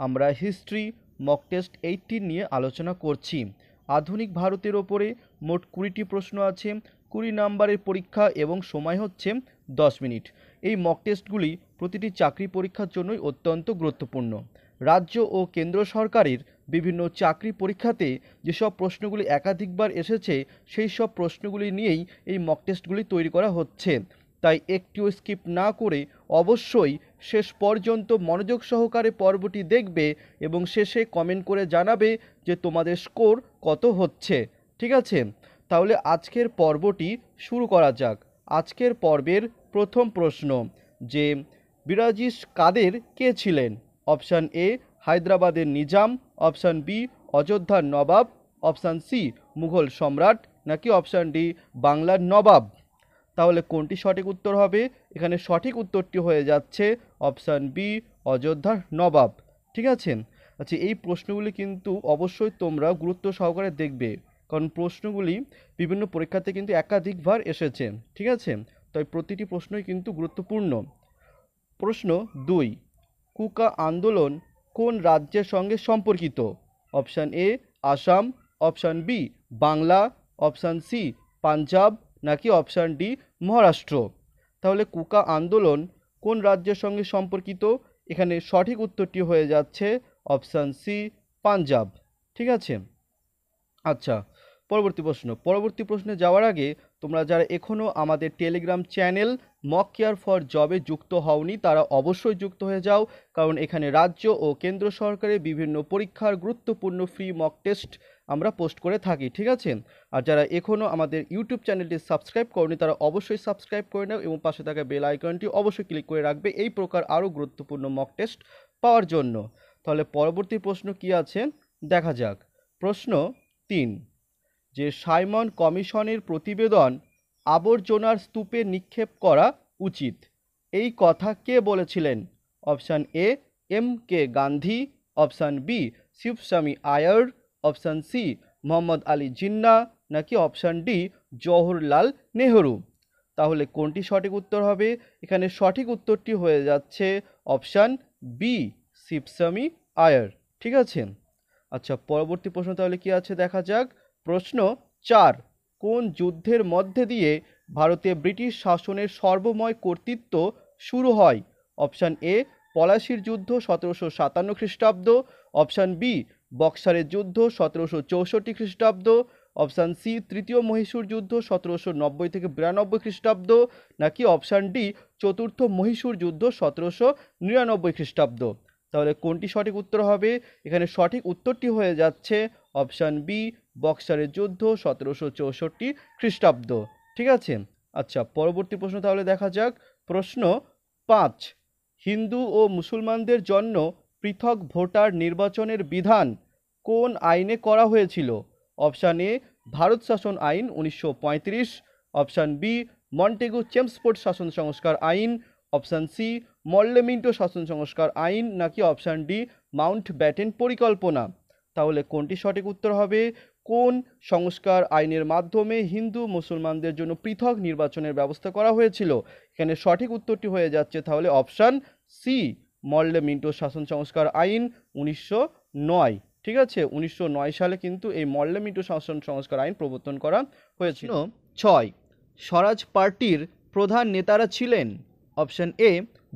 আমরা history mock test 18 নিয়ে আলোচনা করছি। আধুনিক ভারতের ওপরে মোট 20টি প্রশ্ন আছে, 20 নম্বরের পরীক্ষা এবং সময় হচ্ছে 10 মিনিট। এই মক টেস্টগুলি প্রতিটি চাকরি পরীক্ষার জন্যই অত্যন্ত গুরুত্বপূর্ণ। রাজ্য ও কেন্দ্র সরকারের বিভিন্ন চাকরি পরীক্ষাতে যেসব প্রশ্নগুলি একাধিকবার এসেছে সেই সব প্রশ্নগুলি নিয়েই এই মক টেস্টগুলি তৈরি করা হচ্ছে। তাই একটিও স্কিপ না করে অবশ্যই শেষ পর্যন্ত মনোযোগ সহকারে পর্বটি দেখবে এবং শেষে কমেন্ট করে জানাবে যে তোমাদের স্কোর কত হচ্ছে। ঠিক আছে, তাহলে আজকের পর্বটি শুরু করা যাক। আজকের পর্বের প্রথম প্রশ্ন, যে বিরাজিস কাদের কে ছিলেন? অপশান এ হায়দ্রাবাদের নিজাম, অপশান বি অযোধ্যার নবাব, অপশান সি মুঘল সম্রাট, নাকি অপশান ডি বাংলার নবাব? তাহলে কোনটি সঠিক উত্তর হবে? এখানে সঠিক উত্তরটি হয়ে যাচ্ছে অপশান বি অযোধ্যার নবাব। ঠিক আছে, আচ্ছা এই প্রশ্নগুলি কিন্তু অবশ্যই তোমরা গুরুত্ব সহকারে দেখবে, কারণ প্রশ্নগুলি বিভিন্ন পরীক্ষাতে কিন্তু একাধিকবার এসেছে। ঠিক আছে, তাই প্রতিটি প্রশ্নই কিন্তু গুরুত্বপূর্ণ। প্রশ্ন 2, কুকা আন্দোলন কোন রাজ্যের সঙ্গে সম্পর্কিত? Option A Assam, option B Bangla, option C Punjab, নাকি অপশান ডি মহারাষ্ট্র? তাহলে কুকা আন্দোলন কোন রাজ্যের সঙ্গে সম্পর্কিত? এখানে সঠিক উত্তরটি হয়ে যাচ্ছে অপশান সি পাঞ্জাব। ঠিক আছে, আচ্ছা পরবর্তী প্রশ্নে যাওয়ার আগে তোমরা যারা এখনও আমাদের Telegram channel mock care for জবে যুক্ত হওনি তারা অবশ্যই যুক্ত হয়ে যাও, কারণ এখানে রাজ্য ও কেন্দ্র সরকারের বিভিন্ন পরীক্ষার গুরুত্বপূর্ণ ফ্রি মক টেস্ট আমরা পোস্ট করে থাকি। ঠিক আছে, আর যারা এখনও আমাদের ইউটিউব চ্যানেলটি সাবস্ক্রাইব করনি তারা অবশ্যই সাবস্ক্রাইব করে নাও এবং পাশে থাকা বেল আইকনটি অবশ্যই ক্লিক করে রাখবে এই প্রকার আরও গুরুত্বপূর্ণ মক টেস্ট পাওয়ার জন্য। তাহলে পরবর্তী প্রশ্ন কি আছে দেখা যাক। প্রশ্ন 3, যে সাইমন কমিশনের প্রতিবেদন আবর্জনার স্তূপে নিক্ষেপ করা উচিত, এই কথা কে বলেছিলেন? Option A M K Gandhi, option B শিবস্বামী আয়ার, অপশান সি মোহাম্মদ আলী জিন্না, নাকি অপশান ডি জওহরলাল নেহরু? তাহলে কোনটি সঠিক উত্তর হবে? এখানে সঠিক উত্তরটি হয়ে যাচ্ছে অপশান বি শিবস্বামী আয়ার। ঠিক আছে, আচ্ছা পরবর্তী প্রশ্ন তাহলে কি আছে দেখা যাক। প্রশ্ন 4, কোন যুদ্ধের মধ্যে দিয়ে ভারতে ব্রিটিশ শাসনের সর্বময় কর্তৃত্ব শুরু হয়? অপশান এ পলাশির যুদ্ধ 1757 খ্রিস্টাব্দ, অপশান বি বক্সারের যুদ্ধ 1764 খ্রিস্টাব্দ, অপশান সি তৃতীয় মহীশূর যুদ্ধ 1790 থেকে 92 খ্রিস্টাব্দ, নাকি অপশান ডি চতুর্থ মহীশূর যুদ্ধ 1799 খ্রিস্টাব্দ? তাহলে কোনটি সঠিক উত্তর হবে? এখানে সঠিক উত্তরটি হয়ে যাচ্ছে অপশান বি বক্সারের যুদ্ধ 1764 খ্রিস্টাব্দ। ঠিক আছে, আচ্ছা পরবর্তী প্রশ্ন তাহলে দেখা যাক। প্রশ্ন 5, হিন্দু ও মুসলমানদের জন্য পৃথক ভোটার নির্বাচনের বিধান কোন আইনে করা হয়েছিল? অপশান এ ভারত শাসন আইন 1935, অপশান বি মন্টেগু চেমসফোর্ড শাসন সংস্কার আইন, অপশান সি মল্লেমিন্টো শাসন সংস্কার আইন, নাকি অপশান ডি মাউন্ট ব্যাটেন পরিকল্পনা? তাহলে কোনটি সঠিক উত্তর হবে? কোন সংস্কার আইনের মাধ্যমে হিন্দু মুসলমানদের জন্য পৃথক নির্বাচনের ব্যবস্থা করা হয়েছিল? এখানে সঠিক উত্তরটি হয়ে যাচ্ছে তাহলে অপশান সি মল্লেমিন্টো শাসন সংস্কার আইন 1909। ঠিক আছে, 1909 সালে কিন্তু এই মল্লেমিন্টো শাসন সংস্কার আইন প্রবর্তন করা হয়েছিল। 6, স্বরাজ পার্টির প্রধান নেতারা ছিলেন? Option A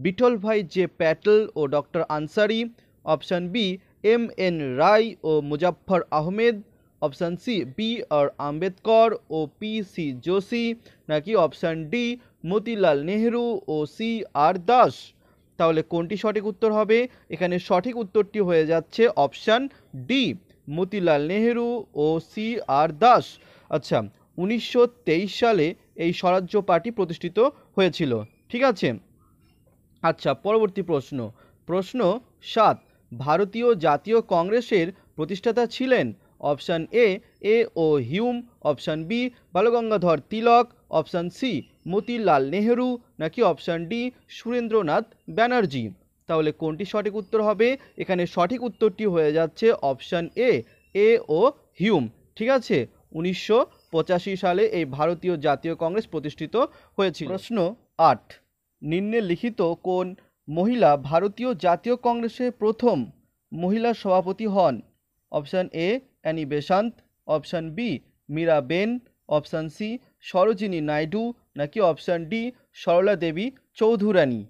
Vithalbhai J Patel ও doctor Ansari, option B M N Roy ও Muzaffar Ahmed, option C B R Ambedkar ও পি সি যোশী, নাকি অপশান ডি মতিলাল নেহেরু ও সি আর দাস? তাহলে কোনটি সঠিক উত্তর হবে? এখানে সঠিক উত্তরটি হয়ে যাচ্ছে অপশান ডি মতিলাল নেহেরু ও সি আর দাস। আচ্ছা 1923 সালে এই স্বরাজ্য পার্টি প্রতিষ্ঠিত হয়েছিল। ঠিক আছে, আচ্ছা পরবর্তী প্রশ্ন। প্রশ্ন 7, ভারতীয় জাতীয় কংগ্রেসের প্রতিষ্ঠাতা ছিলেন? Option A O Hume, option B Balgangadhar Tilak, option C Motilal Nehru, নাকি অপশান ডি সুরেন্দ্রনাথ ব্যানার্জি? তাহলে কোনটি সঠিক উত্তর হবে? এখানে সঠিক উত্তরটি হয়ে যাচ্ছে অপশান এ ও হিউম। ঠিক আছে, 1985 সালে এই ভারতীয় জাতীয় কংগ্রেস প্রতিষ্ঠিত হয়েছিল। প্রশ্ন 8, নিম্নে লিখিত কোন মহিলা ভারতীয় জাতীয় কংগ্রেসের প্রথম মহিলা সভাপতি হন? Option A Annie Besant, option B Mirabehn, option C Sarojini Naidu, নাকি অপশান ডি সরলা দেবী চৌধুরানী।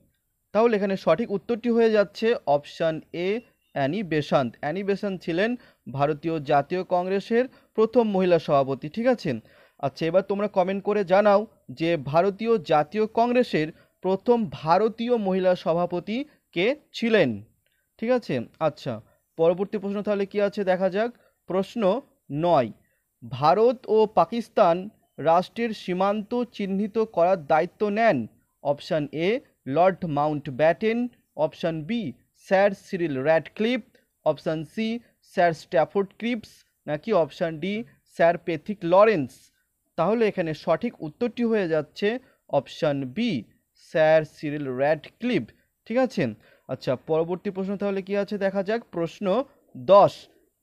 তাহলে এখানে সঠিক উত্তরটি হয়ে যাচ্ছে option A Annie Besant. Annie Besant ছিলেন ভারতীয় জাতীয় কংগ্রেসের প্রথম মহিলা সভাপতি। ঠিক আছে। আচ্ছা, এবার তোমরা কমেন্ট করে জানাও যে ভারতীয় জাতীয় কংগ্রেসের প্রথম ভারতীয় মহিলা সভাপতি কে ছিলেন। ঠিক আছে। আচ্ছা, পরবর্তী প্রশ্ন তাহলে কি আছে দেখা যাক। প্রশ্ন 9, ভারত ও পাকিস্তান রাষ্ট্রের সীমান্ত চিহ্নিত করার দায়িত্ব নেন? Option A Lord Mountbatten, option B Sir Cyril Radcliffe, option C Sir Stafford Cripps, নাকি option D Sir Pethick Lawrence. তাহলে এখানে সঠিক উত্তরটি হয়ে যাচ্ছে option B Sir Cyril Radcliffe. ঠিক আছে। আচ্ছা, পরবর্তী প্রশ্ন তাহলে কি আছে দেখা যাক। প্রশ্ন 10,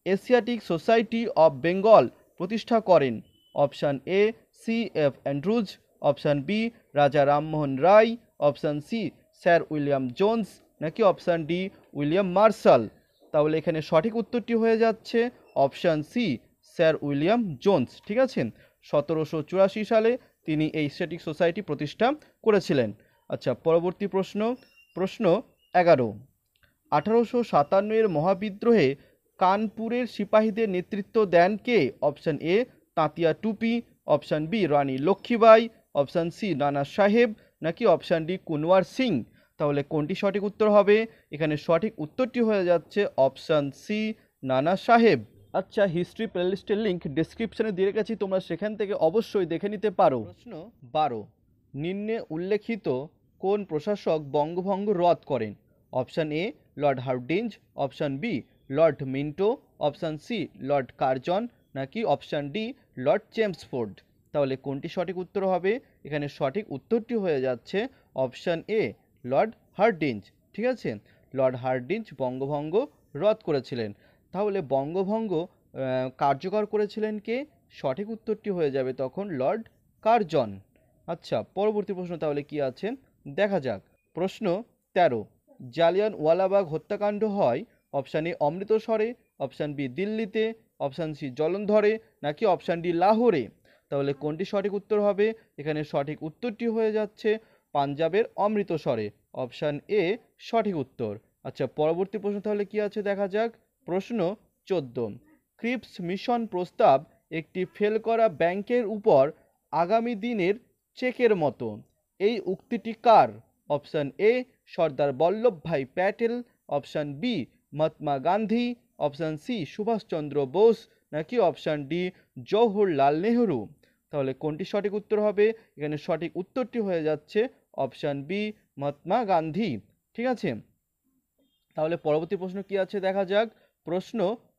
এশিয়াটিক সোসাইটি অফ বেঙ্গল প্রতিষ্ঠা করেন? Option A C F Andrews, option B Raja Rammohan Roy, option C Sir William Jones, নাকি অপশান ডি উইলিয়াম মার্শাল। তাহলে এখানে সঠিক উত্তরটি হয়ে যাচ্ছে option C Sir William Jones. ঠিক আছে। 1784 সালে তিনি এই এশিয়াটিক সোসাইটি প্রতিষ্ঠা করেছিলেন। আচ্ছা, পরবর্তী প্রশ্ন। প্রশ্ন 11, 1857 মহাবিদ্রোহে কানপুরের সিপাহীদের নেতৃত্ব দেন কে? অপশান এ তাঁতিয়া টুপি, অপশান বি রানী লক্ষ্মীবাই, অপশান সি নানা সাহেব, নাকি অপশান ডি কুনওয়ার সিং। তাহলে কোনটি সঠিক উত্তর হবে? এখানে সঠিক উত্তরটি হয়ে যাচ্ছে অপশান সি নানা সাহেব। আচ্ছা, হিস্ট্রি প্লেলিস্টের লিঙ্ক ডেসক্রিপশনে দিয়ে রেখেছি, তোমরা সেখান থেকে অবশ্যই দেখে নিতে পারো। প্রশ্ন 12, নিম্নে উল্লেখিত কোন প্রশাসক বঙ্গভঙ্গ রদ করেন? Option A Lord Hardinge, option B Lord Minto, option C Lord Curzon, নাকি অপশান ডি লর্ড চেমসফোর্ড। তাহলে কোনটি সঠিক উত্তর হবে? এখানে সঠিক উত্তরটি হয়ে যাচ্ছে অপশান এ লর্ড হার্ডিঞ্জ। ঠিক আছে। লর্ড হার্ডিঞ্জ বঙ্গভঙ্গ রদ করেছিলেন। তাহলে বঙ্গভঙ্গ কার্যকর করেছিলেন কে? সঠিক উত্তরটি হয়ে যাবে তখন লর্ড কার্জন। আচ্ছা, পরবর্তী প্রশ্ন তাহলে কি আছে দেখা যাক। প্রশ্ন 13, জালিয়ানওয়ালাবাগ হত্যাকাণ্ড হয় অপশান এ অমৃতসরে, অপশান বি দিল্লিতে, অপশান সি জলন্ধরে, নাকি অপশান ডি লাহোরে। তাহলে কোনটি সঠিক উত্তর হবে? এখানে সঠিক উত্তরটি হয়ে যাচ্ছে পাঞ্জাবের অমৃতসরে। অপশান এ সঠিক উত্তর। আচ্ছা, পরবর্তী প্রশ্ন তাহলে কি আছে দেখা যাক। প্রশ্ন 14, ক্রিপস মিশন প্রস্তাব একটি ফেল করা ব্যাংকের উপর আগামী দিনের চেকের মতো। এই উক্তিটি কার? Option A Sardar Vallabhbhai Patel, option B Mahatma Gandhi, option C Subhash Chandra Bose, নাকি অপশান ডি জওহরলাল নেহরু। তাহলে কোনটি সঠিক উত্তর হবে? এখানে সঠিক উত্তরটি হয়ে যাচ্ছে অপশান বি মহাত্মা গান্ধী। ঠিক আছে। তাহলে পরবর্তী প্রশ্ন কি আছে দেখা যাক। প্রশ্ন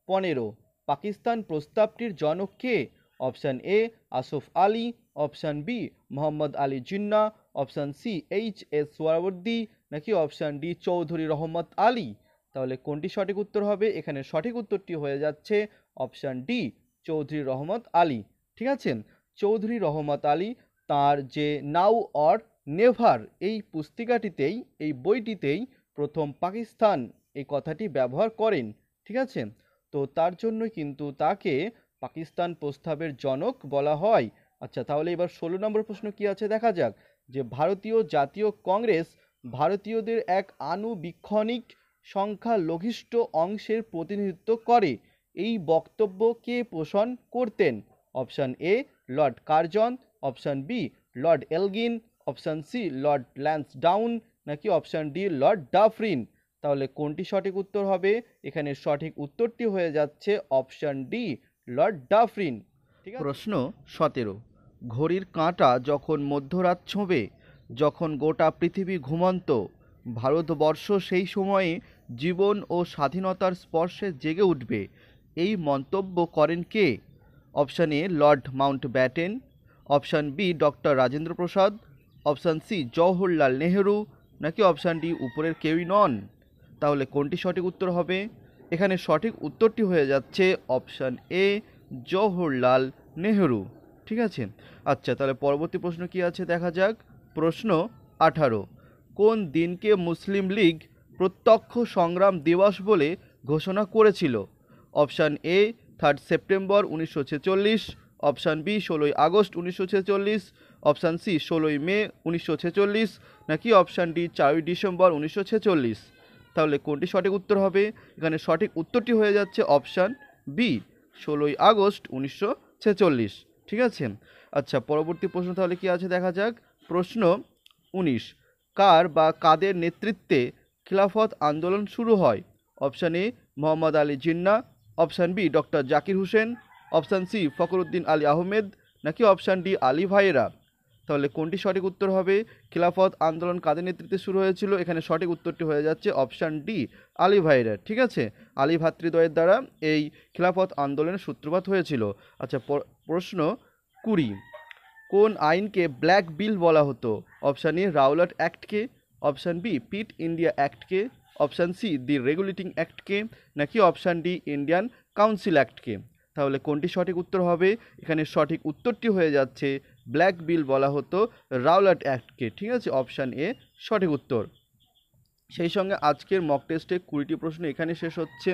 15, পাকিস্তান প্রস্তাবটির জনক কে? Option A Asaf Ali, option B Mohammad Ali Jinnah, option C H S Suhrawardy, নাকি অপশান ডি চৌধুরী রহমত আলী। তাহলে কোনটি সঠিক উত্তর হবে? এখানে সঠিক উত্তরটি হয়ে যাচ্ছে অপশান ডি চৌধুরী রহমত আলী। ঠিক আছে। চৌধুরী রহমত আলী তার যে নাও অর নেভার এই পুস্তিকাটিতেই, এই বইটিতেই প্রথম পাকিস্তান এই কথাটি ব্যবহার করেন। ঠিক আছে। তো তার জন্যই কিন্তু তাকে পাকিস্তান প্রস্তাবের জনক বলা হয়। আচ্ছা, তাহলে এবার 16 নম্বর প্রশ্ন কি আছে দেখা যাক। যে ভারতীয় জাতীয় কংগ্রেস ভারতীয়দের এক আনুবীক্ষণিক সংখ্যালঘিষ্ঠ অংশের প্রতিনিধিত্ব করে, এই বক্তব্য কে পোষণ করতেন? Option A Lord Curzon, option B Lord Elgin, option C Lord Lansdowne, নাকি অপশান ডি লর্ড ডাফরিন। তাহলে কোনটি সঠিক উত্তর হবে? এখানে সঠিক উত্তরটি হয়ে যাচ্ছে অপশান ডি লর্ড ডাফরিন। প্রশ্ন 17, ঘড়ির কাঁটা যখন মধ্যরাত ছোঁবে, যখন গোটা পৃথিবী ঘুমন্ত, ভারতবর্ষ সেই সময়ে জীবন ও স্বাধীনতার স্পর্শে জেগে উঠবে, এই মন্তব্য করেন কে? Option A Lord Mountbatten, option B doctor Rajendra Prasad, option C Jawaharlal Nehru, নাকি অপশান ডি উপরের কেউই নন। তাহলে কোনটি সঠিক উত্তর হবে? এখানে সঠিক উত্তরটি হয়ে যাচ্ছে অপশান এ জওহরলাল নেহেরু। ঠিক আছে। আচ্ছা, তাহলে পরবর্তী প্রশ্ন কি আছে দেখা যাক। প্রশ্ন 18, কোন দিনকে মুসলিম লীগ প্রত্যক্ষ সংগ্রাম দিবস বলে ঘোষণা করেছিল? Option A 3 September 1946, option B 16 August 1946, option C 16 May 1946, নাকি অপশান ডি 4 ডিসেম্বর 1946? তাহলে কোনটি সঠিক উত্তর হবে? এখানে সঠিক উত্তরটি হয়ে যাচ্ছে অপশান বি 16 আগস্ট 1946। ঠিক আছে। আচ্ছা, পরবর্তী প্রশ্ন তাহলে কি আছে দেখা যাক। প্রশ্ন 19, কার বা কাদের নেতৃত্বে খিলাফত আন্দোলন শুরু হয়? Option A Mohammad Ali Jinnah, option B doctor Zakir Hussain, option C Fakhruddin Ali Ahmed, নাকি অপশান ডি আলী ভাইয়েরা? তাহলে কোনটি সঠিক উত্তর হবে? খিলাফত আন্দোলন কাদের নেতৃত্বে শুরু হয়েছিল? এখানে সঠিক উত্তরটি হয়ে যাচ্ছে অপশান ডি আলী ভাইয়েরা। ঠিক আছে, আলী ভ্রাতৃদ্বয়ের দ্বারা এই খিলাফত আন্দোলনের সূত্রপাত হয়েছিল। আচ্ছা, প্রশ্ন 20, কোন আইনকে ব্ল্যাক বিল বলা হতো? অপশান এ রাওলাট অ্যাক্টকে, অপশান বি পিট ইন্ডিয়া অ্যাক্টকে, অপশান সি দি রেগুলেটিং অ্যাক্টকে, নাকি অপশান ডি ইন্ডিয়ান কাউন্সিল অ্যাক্টকে? তাহলে কোনটি সঠিক উত্তর হবে? এখানে সঠিক উত্তরটি হয়ে যাচ্ছে ব্ল্যাক বিল বলা হতো রাওলাট অ্যাক্টকে। ঠিক আছে, অপশান এ সঠিক উত্তর। সেই সঙ্গে আজকের মক টেস্টে 20টি প্রশ্ন এখানে শেষ হচ্ছে।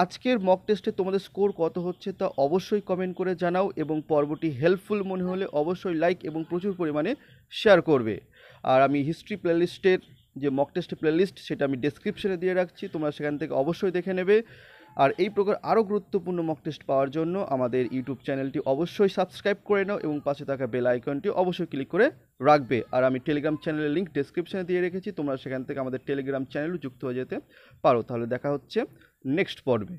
আজকের মক টেস্টে তোমাদের স্কোর কত হচ্ছে তা অবশ্যই কমেন্ট করে জানাও, এবং পর্বটি হেল্পফুল মনে হলে অবশ্যই লাইক এবং প্রচুর পরিমাণে শেয়ার করবে। আর আমি হিস্ট্রি প্লেলিস্টের যে মক টেস্ট প্লেলিস্ট সেটা আমি ডেসক্রিপশনে দিয়ে রাখছি, তোমরা সেখান থেকে অবশ্যই দেখে নেবে। আর এই প্রকার আরও গুরুত্বপূর্ণ মক টেস্ট পাওয়ার জন্য আমাদের ইউটিউব চ্যানেলটি অবশ্যই সাবস্ক্রাইব করে নাও এবং পাশে থাকা বেল আইকনটি অবশ্যই ক্লিক করে রাখবে। আর আমি টেলিগ্রাম চ্যানেলের লিঙ্ক ডেসক্রিপশনে দিয়ে রেখেছি, তোমরা সেখান থেকে আমাদের টেলিগ্রাম চ্যানেলও যুক্ত হয়ে যেতে পারো। তাহলে দেখা হচ্ছে নেক্সট পর্বে।